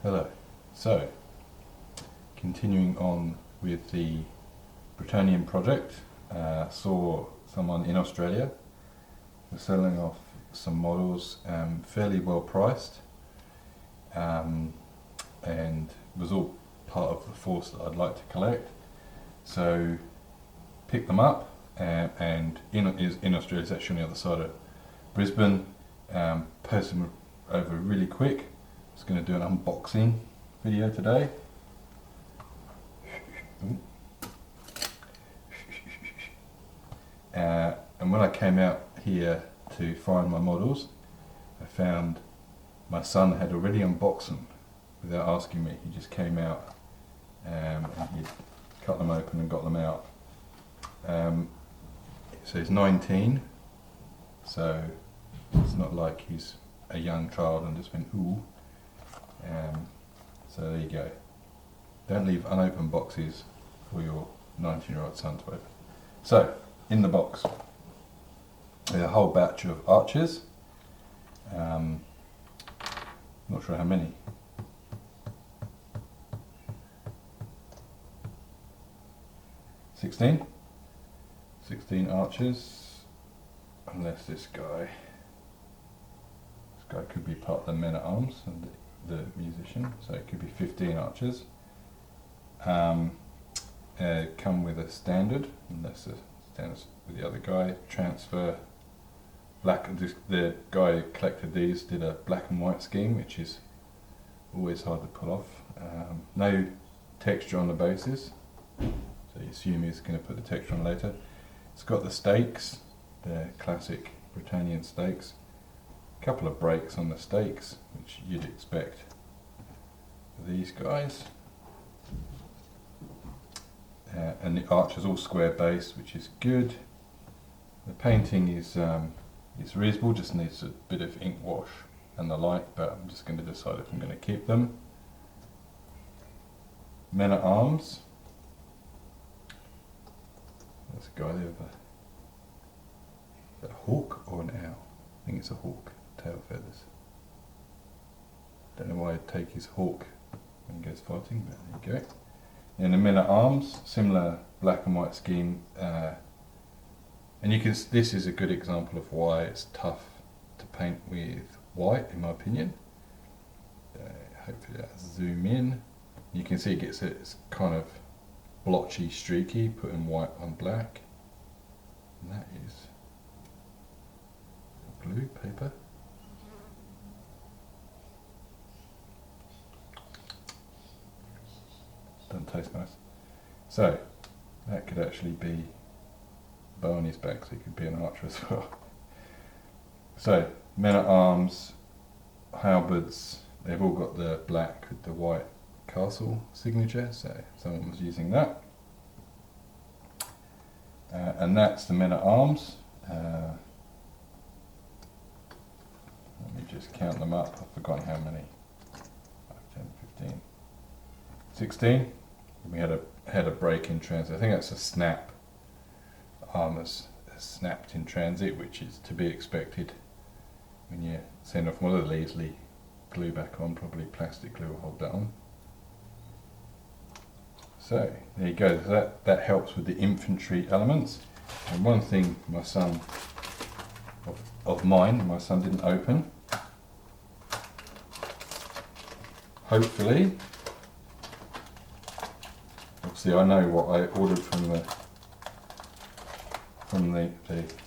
Hello. So, continuing on with the Bretonnian project, saw someone in Australia was selling off some models fairly well priced, and was all part of the force that I'd like to collect. So, picked them up, and in Australia, it's actually on the other side of Brisbane. Posted them over really quick. Just going to do an unboxing video today. And when I came out here to find my models, I found my son had already unboxed them without asking me. He just came out and he cut them open and got them out. So he's 19, so it's not like he's a young child and just went ooh. So there you go. Don't leave unopened boxes for your 19-year-old son to open. So, in the box, there's a whole batch of archers. Not sure how many. 16 archers, unless this guy could be part of the men-at-arms and the musician, so it could be 15 archers. Come with a standard, and that's the standard with the other guy. Transfer black. The guy who collected these did a black and white scheme, which is always hard to pull off. No texture on the bases, so you assume he's going to put the texture on later. It's got the stakes, the classic Bretonnian stakes. A couple of breaks on the stakes, which you'd expect for these guys. And the arch is all square base, which is good. The painting is reasonable, just needs a bit of ink wash and the like, but I'm just going to decide if I'm going to keep them. Men at arms. There's a guy there with a hawk or an owl. I think it's a hawk, tail feathers. Don't know why I'd take his hawk when he goes fighting, but there you go. And the men at arms, similar black and white scheme, and you can. This is a good example of why it's tough to paint with white, in my opinion. Hopefully that'll zoom in. You can see it's kind of blotchy, streaky, putting white on black, and that is blue paper. Doesn't taste nice. So that could actually be a bow on his back, so he could be an archer as well. So men at arms, halberds, they've all got the black with the white castle signature, so someone was using that. And that's the men at arms. Let me just count them up. I've forgotten how many. 5, 10, 15, 16. We had a break in transit. I think that's a snap. Arm has snapped in transit, which is to be expected when you send off model. They'll easily glue back on. Probably plastic glue will hold that on. So there you go. That helps with the infantry elements. And one thing my son didn't open. Hopefully. Obviously, I know what I ordered from the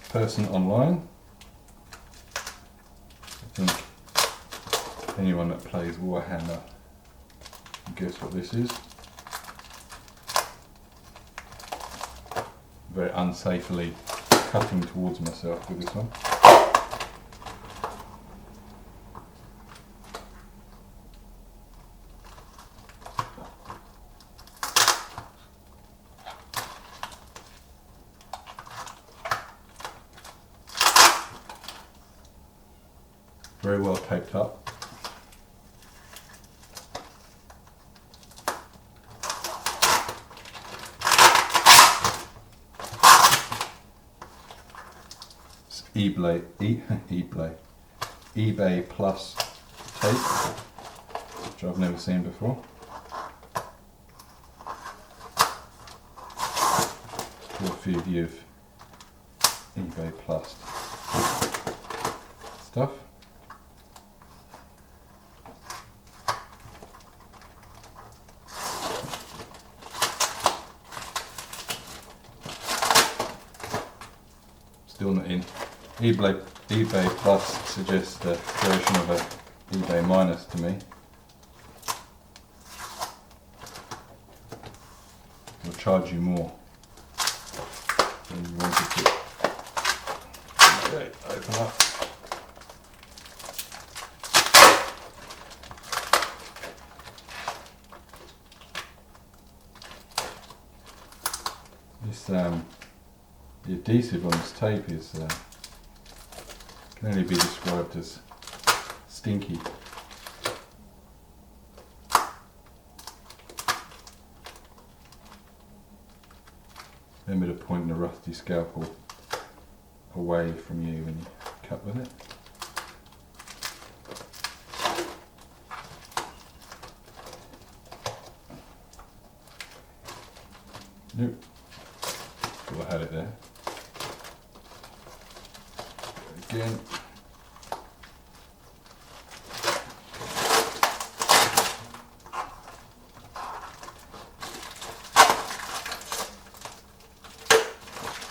person online. I think anyone that plays Warhammer can guess what this is. Very unsafely cutting towards myself with this one. Very well taped up. It's eBay Plus tape, which I've never seen before. To a few of you of eBay Plus stuff. Still not in. eBay Plus suggests a version of a eBay Minus to me. Will charge you more than you wanted to. Okay, open up. This the adhesive on this tape is can only be described as stinky. Remember to point the rusty scalpel away from you when you cut with it. Nope. Thought I had it there. Again.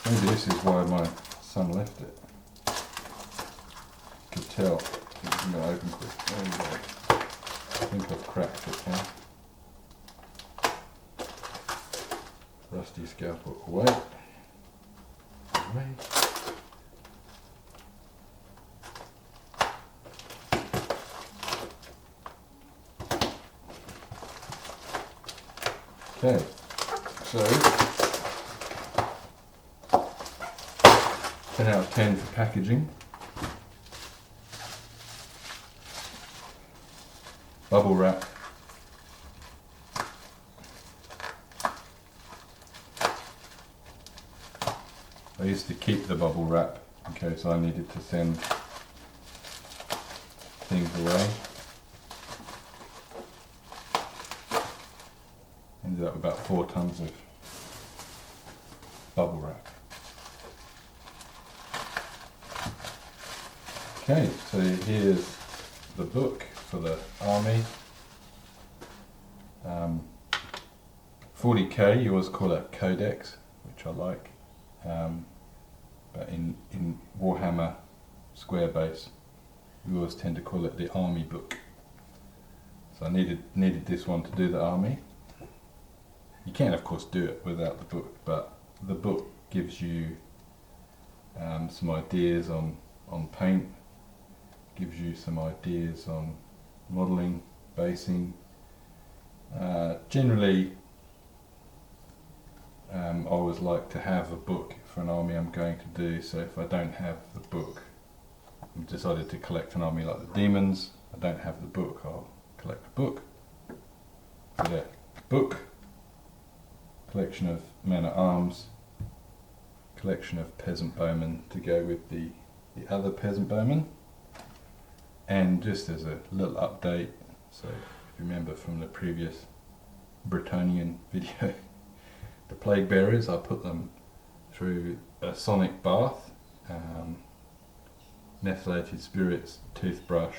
Maybe this is why my son left it. You could tell. I'm going to open quick. There we go. I think I've cracked it now. Rusty scalpel away. Away. Okay, so 10 out of 10 for packaging. Bubble wrap. I used to keep the bubble wrap in case I needed to send things away. Ended up with about 4 tons of bubble wrap. Okay, so here's the book for the army. 40k, you always call it Codex, which I like. But in Warhammer Square Base, we always tend to call it the army book. So I needed this one to do the army. You can of course do it without the book, but the book gives you some ideas on paint, gives you some ideas on modelling, basing. Generally, I always like to have a book for an army I'm going to do, so if I don't have the book, I've decided to collect an army like the demons. I don't have the book, I'll collect the book. So yeah, book, collection of men-at-arms, collection of peasant bowmen to go with the other peasant bowmen. And just as a little update, so if you remember from the previous Bretonnian video, the plague bearers, I put them through a sonic bath, methylated spirits, toothbrush.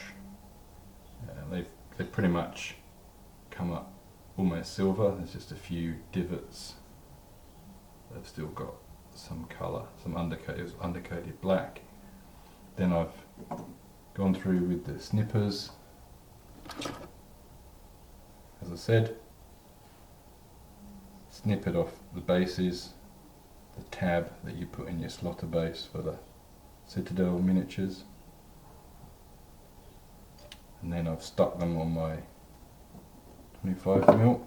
They've pretty much come up almost silver. There's just a few divots. They've still got some colour, some undercoated black. Then I've gone through with the snippers. As I said, snip it off the bases, the tab that you put in your slotter base for the Citadel miniatures, and then I've stuck them on my 25mm,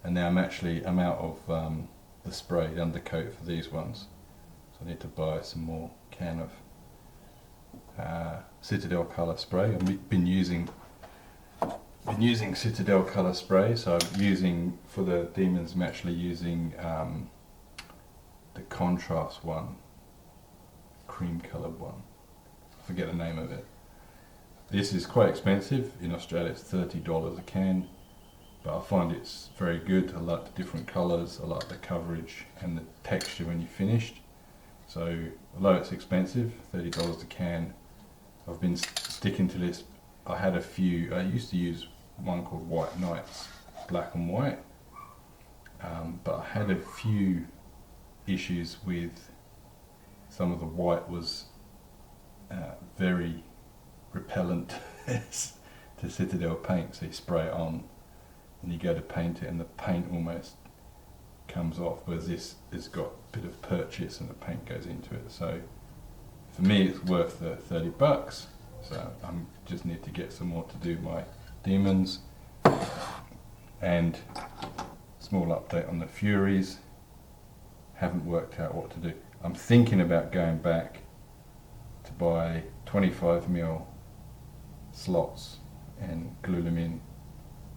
and now I'm out of the spray, the undercoat for these ones, so I need to buy some more can of Citadel colour spray. I've been using Citadel colour spray, so I'm using, for the demons, I'm actually using the contrast one, cream coloured one. I forget the name of it. this is quite expensive. In Australia it's $30 a can, but I find it's very good. I like the different colours, I like the coverage and the texture when you're finished. So although it's expensive, $30 a can, I've been sticking to this. I had a few, I used to use one called White Nights, black and white, but I had a few issues with some of the white was very repellent to Citadel paint. So you spray it on and you go to paint it and the paint almost comes off, whereas this has got a bit of purchase and the paint goes into it. So for me it's worth the $30. So I just need to get some more to do my demons. And small update on the Furies, haven't worked out what to do. I'm thinking about going back to buy 25mm slots and glue them in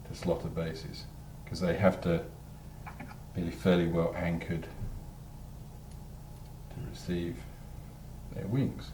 to slotted bases, because they have to be fairly well anchored to receive their wings.